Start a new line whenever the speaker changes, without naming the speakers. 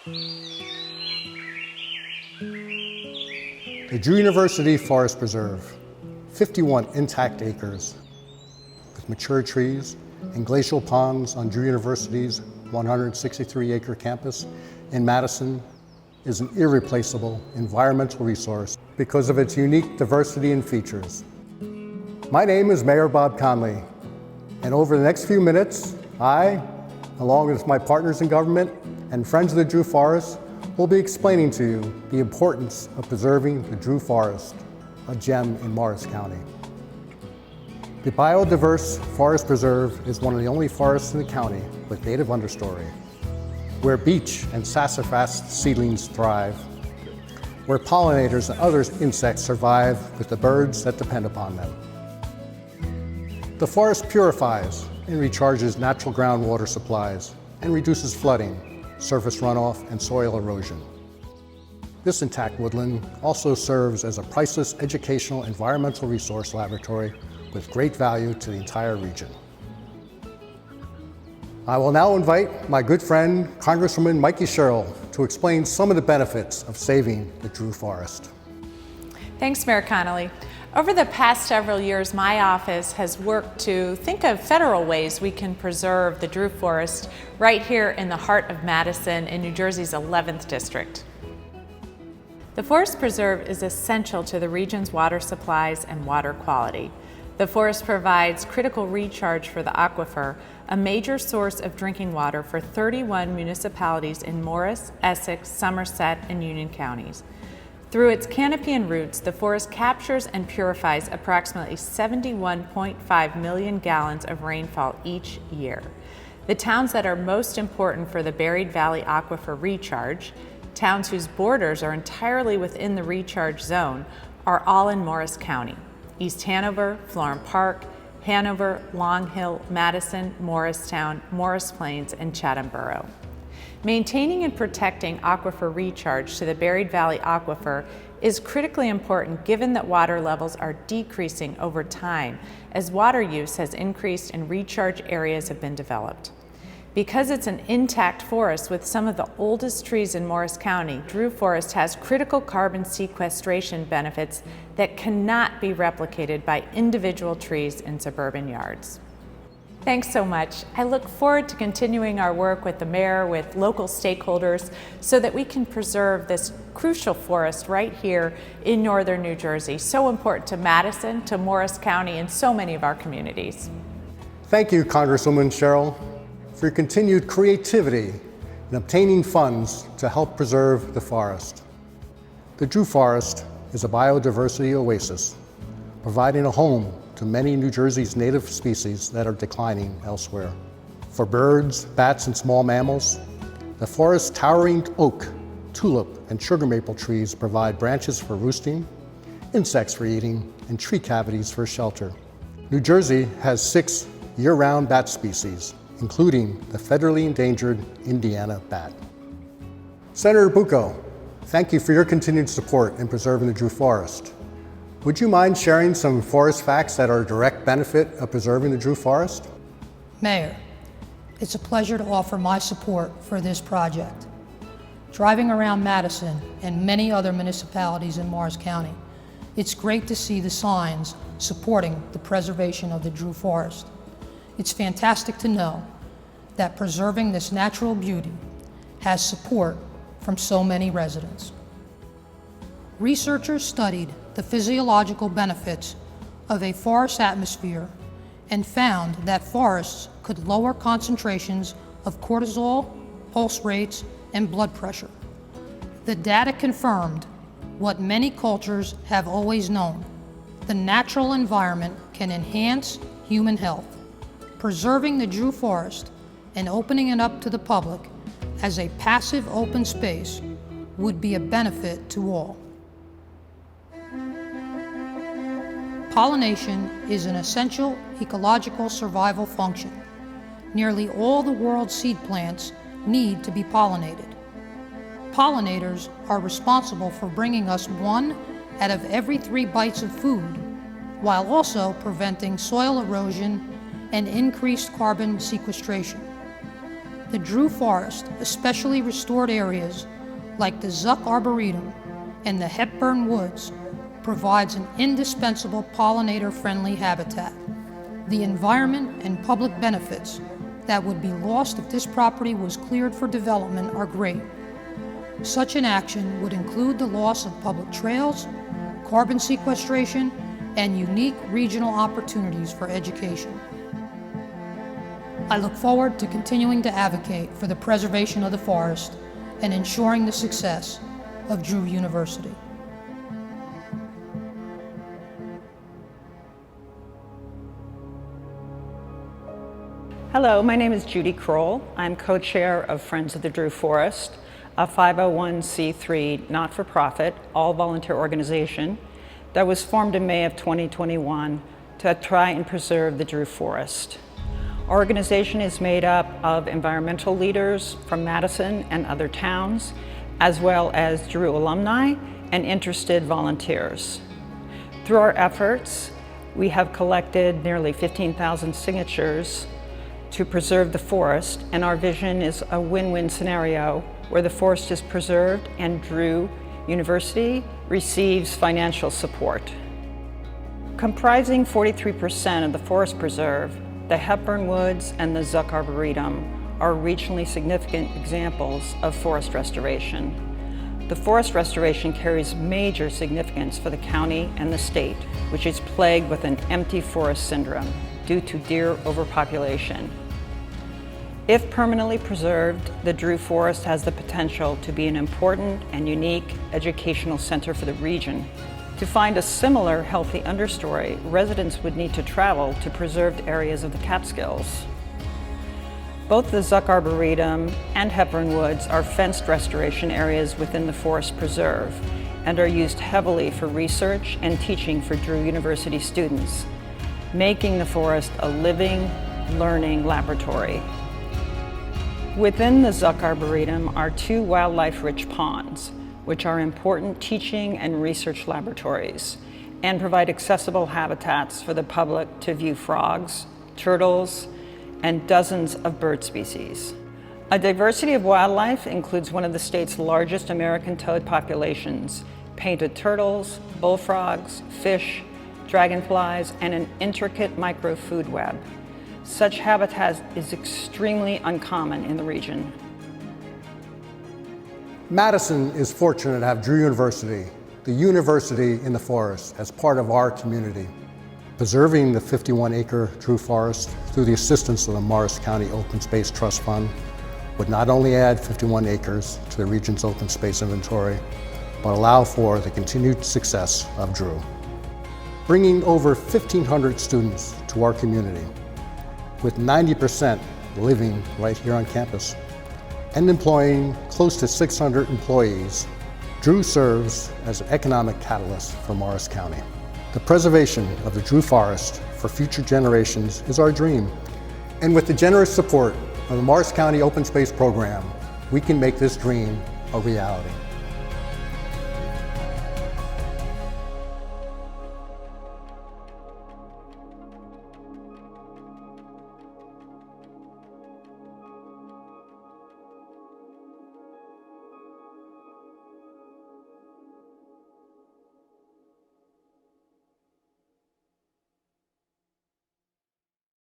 The Drew University Forest Preserve, 51 intact acres with mature trees and glacial ponds on Drew University's 163-acre campus in Madison, is an irreplaceable environmental resource because of its unique diversity and features. My name is Mayor Bob Conley, and over the next few minutes, I, along with my partners in government and friends of the Drew Forest, will be explaining to you the importance of preserving the Drew Forest, a gem in Morris County. The biodiverse Forest Preserve is one of the only forests in the county with native understory, where beech and sassafras seedlings thrive, where pollinators and other insects survive with the birds that depend upon them. The forest purifies and recharges natural groundwater supplies and reduces flooding, surface runoff, and soil erosion. This intact woodland also serves as a priceless educational environmental resource laboratory with great value to the entire region. I will now invite my good friend, Congresswoman Mikie Sherrill, to explain some of the benefits of saving the Drew Forest.
Thanks, Mayor Conley. Over the past several years, my office has worked to think of federal ways we can preserve the Drew Forest right here in the heart of Madison in New Jersey's 11th district. The Forest Preserve is essential to the region's water supplies and water quality. The forest provides critical recharge for the aquifer, a major source of drinking water for 31 municipalities in Morris, Essex, Somerset, and Union counties. Through its canopy and roots, the forest captures and purifies approximately 71.5 million gallons of rainfall each year. The towns that are most important for the Buried Valley Aquifer recharge, towns whose borders are entirely within the recharge zone, are all in Morris County: East Hanover, Florham Park, Hanover, Long Hill, Madison, Morristown, Morris Plains, and Chatham Borough. Maintaining and protecting aquifer recharge to the Buried Valley Aquifer is critically important given that water levels are decreasing over time as water use has increased and recharge areas have been developed. Because it's an intact forest with some of the oldest trees in Morris County, Drew Forest has critical carbon sequestration benefits that cannot be replicated by individual trees in suburban yards. Thanks so much. I look forward to continuing our work with the mayor, with local stakeholders, so that we can preserve this crucial forest right here in northern New Jersey, so important to Madison, to Morris County, and so many of our communities.
Thank you, Congresswoman Sherrill, for your continued creativity in obtaining funds to help preserve the forest. The Drew Forest is a biodiversity oasis, providing a home to many New Jersey's native species that are declining elsewhere. For birds, bats, and small mammals, the forest's towering oak, tulip, and sugar maple trees provide branches for roosting, insects for eating, and tree cavities for shelter. New Jersey has 6 year-round bat species, including the federally endangered Indiana bat. Senator Bucco, thank you for your continued support in preserving the Drew Forest. Would you mind sharing some forest facts that are a direct benefit of preserving the Drew Forest?
Mayor, it's a pleasure to offer my support for this project. Driving around Madison and many other municipalities in Morris County, it's great to see the signs supporting the preservation of the Drew Forest. It's fantastic to know that preserving this natural beauty has support from so many residents. Researchers studied the physiological benefits of a forest atmosphere and found that forests could lower concentrations of cortisol, pulse rates, and blood pressure. The data confirmed what many cultures have always known: the natural environment can enhance human health. Preserving the Drew Forest and opening it up to the public as a passive open space would be a benefit to all. Pollination is an essential ecological survival function. Nearly all the world's seed plants need to be pollinated. Pollinators are responsible for bringing us 1 out of every 3 bites of food, while also preventing soil erosion and increased carbon sequestration. The Drew Forest, especially restored areas like the Zuck Arboretum and the Hepburn Woods, provides an indispensable pollinator-friendly habitat. The environment and public benefits that would be lost if this property was cleared for development are great. Such an action would include the loss of public trails, carbon sequestration, and unique regional opportunities for education. I look forward to continuing to advocate for the preservation of the forest and ensuring the success of Drew University.
Hello, my name is Judy Kroll. I'm co-chair of Friends of the Drew Forest, a 501c3 not-for-profit, all-volunteer organization that was formed in May of 2021 to try and preserve the Drew Forest. Our organization is made up of environmental leaders from Madison and other towns, as well as Drew alumni and interested volunteers. Through our efforts, we have collected nearly 15,000 signatures to preserve the forest, and our vision is a win-win scenario where the forest is preserved and Drew University receives financial support. Comprising 43% of the forest preserve, the Hepburn Woods and the Zuck Arboretum are regionally significant examples of forest restoration. The forest restoration carries major significance for the county and the state, which is plagued with an empty forest syndrome due to deer overpopulation. If permanently preserved, the Drew Forest has the potential to be an important and unique educational center for the region. To find a similar healthy understory, residents would need to travel to preserved areas of the Catskills. Both the Zuck Arboretum and Hepburn Woods are fenced restoration areas within the Forest Preserve and are used heavily for research and teaching for Drew University students, making the forest a living, learning laboratory. Within the Zuck Arboretum are two wildlife-rich ponds, which are important teaching and research laboratories and provide accessible habitats for the public to view frogs, turtles, and dozens of bird species. A diversity of wildlife includes one of the state's largest American toad populations, painted turtles, bullfrogs, fish, dragonflies, and an intricate microfood web. Such habitat is extremely uncommon in the region.
Madison is fortunate to have Drew University, the university in the forest, as part of our community. Preserving the 51-acre Drew Forest through the assistance of the Morris County Open Space Trust Fund would not only add 51 acres to the region's open space inventory, but allow for the continued success of Drew. Bringing over 1,500 students to our community, with 90% living right here on campus, and employing close to 600 employees, Drew serves as an economic catalyst for Morris County. The preservation of the Drew Forest for future generations is our dream, and with the generous support of the Morris County Open Space Program, we can make this dream a reality.